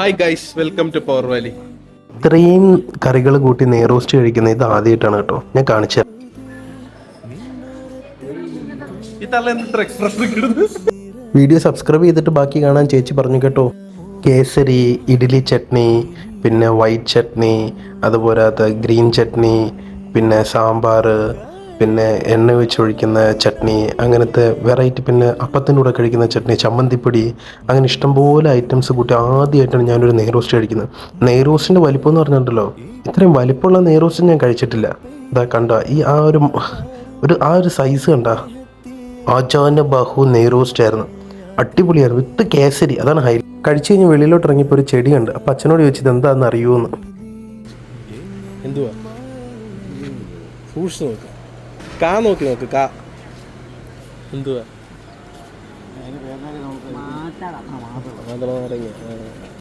Hi guys, welcome to power valley. ഇത്രയും കറികൾ കൂട്ടി നെയ്റോസ്റ്റ് കഴിക്കുന്നത് ഇത് ആദ്യമായിട്ടാണ് കേട്ടോ. ഞാൻ കാണിച്ചു തരാം. വീഡിയോ സബ്സ്ക്രൈബ് ചെയ്തിട്ട് ബാക്കി കാണാൻ ചേച്ചി പറഞ്ഞു കേട്ടോ. കേസരി, ഇഡ്ഡലി ചട്നി, പിന്നെ വൈറ്റ് ചട്നി, അതുപോലത്തെ ഗ്രീൻ ചട്നി, പിന്നെ സാമ്പാർ, പിന്നെ എണ്ണ വെച്ചൊഴിക്കുന്ന ചട്നി, അങ്ങനത്തെ വെറൈറ്റി, പിന്നെ അപ്പത്തിൻ്റെ കൂടെ കഴിക്കുന്ന ചട്നി, ചമ്മന്തിപ്പൊടി, അങ്ങനെ ഇഷ്ടംപോലെ ഐറ്റംസ് കൂട്ടി ആദ്യമായിട്ടാണ് ഞാനൊരു നെയ്റോസ്റ്റ് കഴിക്കുന്നത്. നെയ്റോസ്റ്റിൻ്റെ വലിപ്പം എന്ന് പറഞ്ഞിട്ടുണ്ടല്ലോ, ഇത്രയും വലിപ്പമുള്ള നെയ്റോസ്റ്റ് ഞാൻ കഴിച്ചിട്ടില്ല. ഇതാ കണ്ട ഈ ആ ഒരു സൈസ് കണ്ട, ആചാന ബാഹു നെയ്റോസ്റ്റ് ആയിരുന്നു. അടിപൊളിയായിരുന്നു വിത്ത് കേസരി. അതാണ് ഹൈ. കഴിച്ചു കഴിഞ്ഞ് വെളിയിലോട്ട് ഇറങ്ങിയപ്പോൾ ഒരു ചെടി കണ്ട്. അപ്പം അച്ഛനോട് ചോദിച്ചത് എന്താണെന്ന് അറിയുമെന്ന്. എന്തുവാ ഫ്രൂട്ട്സ് നോക്ക്, കാ നോക്കി നോക്ക്, കാ എന്തുവാ മാതള നാരങ്ങ.